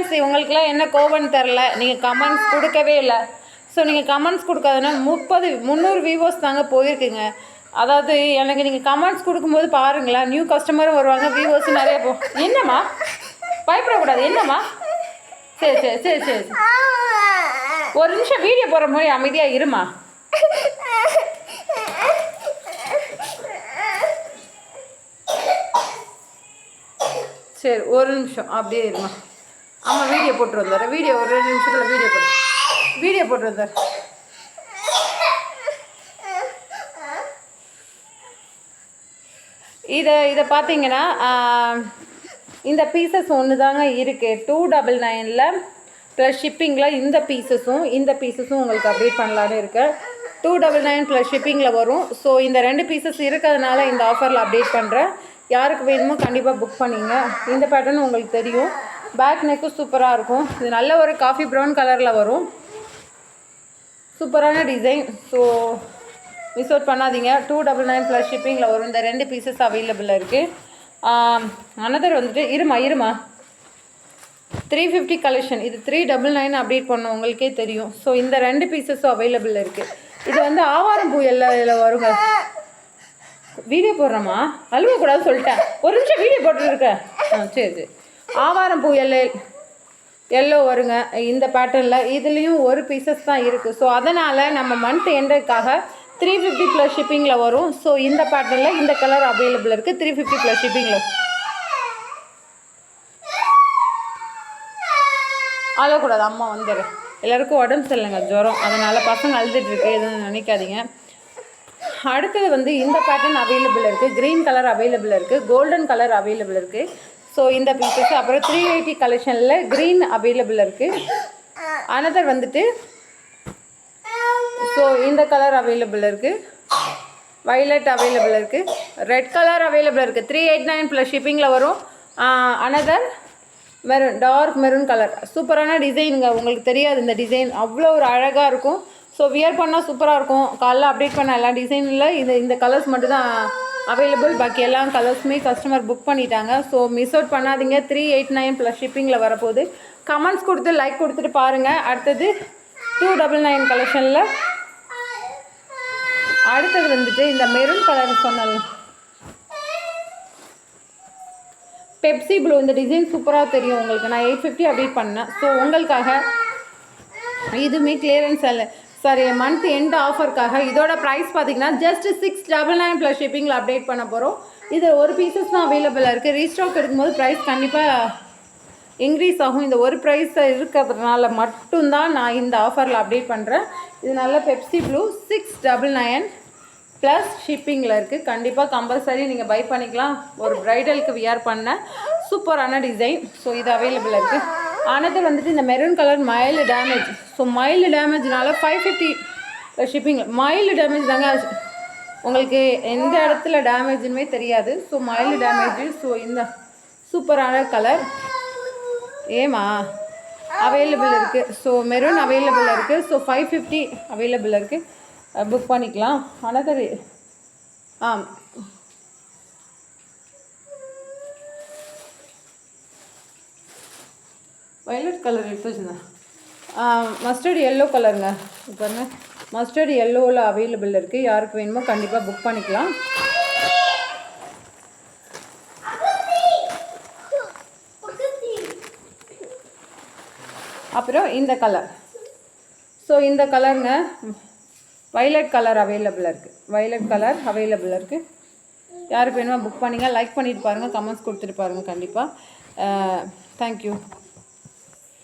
Friends, இவங்களுக்குலாம் என்ன கோபம்னு தெரில, நீங்கள் கமெண்ட்ஸ் கொடுக்கவே இல்லை. ஸோ நீங்கள் கமெண்ட்ஸ் கொடுக்காதுன்னா 300 வியூவர்ஸ் தாங்க போயிருக்குங்க. அதாவது எனக்கு நீங்கள் கமெண்ட்ஸ் கொடுக்கும்போது பாருங்களேன், நியூ கஸ்டமரும் வருவாங்க, வியூவர்ஸும் நிறைய என்னம்மா பயப்படக்கூடாது, என்னம்மா? சரி சரி சரி சரி ஒரு நிமிஷம் வீடியோ போகிற மாதிரி அமைதியாக இருமா. சரி ஒரு நிமிஷம் அப்படியே இருமா. ஆமாம் வீடியோ போட்டு வந்தார். வீடியோ ஒரு 2 நிமிஷத்தில் வீடியோ போட்டு வந்தார். இதை பார்த்தீங்கன்னா இந்த பீசஸ் ஒன்று தாங்க இருக்குது. 299 ப்ளஸ் ஷிப்பிங்கில் இந்த பீசஸும் உங்களுக்கு அப்டேட் பண்ணலான்னு இருக்கு. 299 ப்ளஸ் ஷிப்பிங்கில் வரும். ஸோ இந்த 2 பீசஸ் இருக்கிறதுனால இந்த ஆஃபரில் அப்டேட் பண்ணுறேன். யாருக்கு வேணுமோ கண்டிப்பாக புக் பண்ணிங்க. இந்த பேட்டர்ன் உங்களுக்கு தெரியும். பேக் நெக்கும் சூப்பராக இருக்கும். இது நல்ல ஒரு காஃபி ப்ரௌன் கலரில் வரும். சூப்பரான டிசைன். ஸோ மிஸ் அவுட் பண்ணாதீங்க. 299 ப்ளஸ் ஷிப்பிங்கில் வரும். இந்த 2 பீசஸ் அவைலபிளாக இருக்குது. அனதர் வந்துட்டு இருமா 350 கலெக்ஷன். இது 399 அப்டேட் பண்ணோம், உங்களுக்கே தெரியும். ஸோ இந்த 2 பீசஸும் அவைலபிள் இருக்குது. இது வந்து ஆவாரம் பூ எல்லாம் வருங்க. வீடியோ போடுறோமா, அழுவக்கூடாதுன்னு சொல்லிட்டேன். ஒரு நிமிஷம் வீடியோ போட்டுருக்கேன். சரி சரி ஆவாரம் பூ எல்லோ வருங்க இந்த பேட்டர்னில். இதுலேயும் ஒரு பீசஸ் தான் இருக்குது. ஸோ அதனால் நம்ம மந்த் எண்டுக்காக 350 ப்ளஸ் ஷிப்பிங்கில் வரும். ஸோ இந்த பேட்டர்னில் இந்த கலர் அவைலபிள் இருக்குது. 350 ப்ளஸ் ஷிப்பிங்கில். அழக்கூடாது, அம்மா வந்துடுறேன். எல்லாருக்கும் உடம்பு சரியில்லைங்க, ஜுரம். அதனால் பசங்க அழுதுட்டுருக்கு, எதுவும் நினைக்காதீங்க. அடுத்தது வந்து இந்த பேட்டர்ன் அவைலபிள் இருக்குது. க்ரீன் கலர் அவைலபிள் இருக்குது. கோல்டன் கலர் அவைலபிள் இருக்குது. ஸோ இந்த பீசஸ் அப்புறம் 380 கலெக்ஷனில் க்ரீன் அவைலபிள் இருக்குது. அனதர் வந்துட்டு ஸோ இந்த கலர் அவைலபிள் இருக்குது. வைலட் அவைலபிள் இருக்குது. ரெட் கலர் அவைலபிள் இருக்குது. 389 ப்ளஸ் ஷிப்பிங்கில் வரும். Another maroon, dark maroon colour. சூப்பரான டிசைனுங்க. உங்களுக்கு தெரியாது இந்த டிசைன் அவ்வளோ ஒரு அழகாக இருக்கும். ஸோ வியர் பண்ணால் சூப்பராக இருக்கும். காலைல அப்டேட் பண்ண எல்லா டிசைனில் இந்த கலர்ஸ் மட்டும் தான் அவைலபிள். பாக்கி எல்லா கலர்ஸுமே கஸ்டமர் புக் பண்ணிட்டாங்க. ஸோ மிஸ் அவுட் பண்ணாதீங்க. 389 ப்ளஸ் ஷிப்பிங்கில் வரப்போகுது. கமெண்ட்ஸ் கொடுத்து லைக் கொடுத்துட்டு பாருங்கள். அடுத்தது 299 கலெக்ஷனில் அடுத்தது வந்துட்டு இந்த மெரூன் கலர் சொன்னது பெப்சி ப்ளூ. இந்த டிசைன் சூப்பராக தெரியும் உங்களுக்கு. நான் 850 அப்டேட் பண்ணேன். ஸோ உங்களுக்காக இதுவுமே கிளியரன்ஸ் இல்லை, சாரி மந்த் எண்ட் ஆஃபருக்காக இதோட ப்ரைஸ் பார்த்தீங்கன்னா ஜஸ்ட் 699 ப்ளஸ் ஷிப்பிங்கில் அப்டேட் பண்ண போகிறோம். இது ஒரு பீசஸ் தான் அவைலபிளாக இருக்குது. ரீஸ்டாக் எடுக்கும்போது ப்ரைஸ் கண்டிப்பாக இன்க்ரீஸ் ஆகும். இந்த ஒரு ப்ரைஸ் இருக்கிறதுனால மட்டும்தான் நான் இந்த ஆஃபரில் அப்டேட் பண்ணுறேன். இது நல்ல பெப்சி ப்ளூ 699 ப்ளஸ் ஷிப்பிங்கில் இருக்குது. கண்டிப்பாக கம்பல்சரி நீங்கள் பை பண்ணிக்கலாம். ஒரு ப்ரைடலுக்கு வியர் பண்ண சூப்பரான டிசைன். ஸோ இது அவைலபிளாக இருக்குது. அனதர் வந்துட்டு இந்த maroon colour mild damage. So mild டேமேஜ்னால 550 ஷிப்பிங். மைல்டு டேமேஜ் தாங்க, உங்களுக்கு எந்த இடத்துல டேமேஜுமே தெரியாது. So mild damage. ஸோ இந்த சூப்பரான கலர் அவைலபிள் இருக்குது. ஸோ மெரூன் அவைலபிள் இருக்குது. ஸோ 550 அவைலபிள் இருக்குது. புக் பண்ணிக்கலாம். அனதர் வயலட் கலர் எடுத்து வச்சுருந்தேன். மஸ்டர்ட் எல்லோ கலருங்க. பாருங்க மஸ்டர்ட் எல்லோவில் அவைலபிள் இருக்குது. யாருக்கு வேணுமோ கண்டிப்பாக புக் பண்ணிக்கலாம். அப்புறம் இந்த கலர். ஸோ இந்த கலருங்க வைலட் கலர் அவைலபிளாக இருக்குது. வைலட் கலர் அவைலபிளாக இருக்குது. யாருக்கு வேணுமோ புக் பண்ணிங்க. லைக் பண்ணிட்டு பாருங்கள், கமெண்ட்ஸ் கொடுத்துட்டு பாருங்கள். கண்டிப்பாக தேங்க்யூ.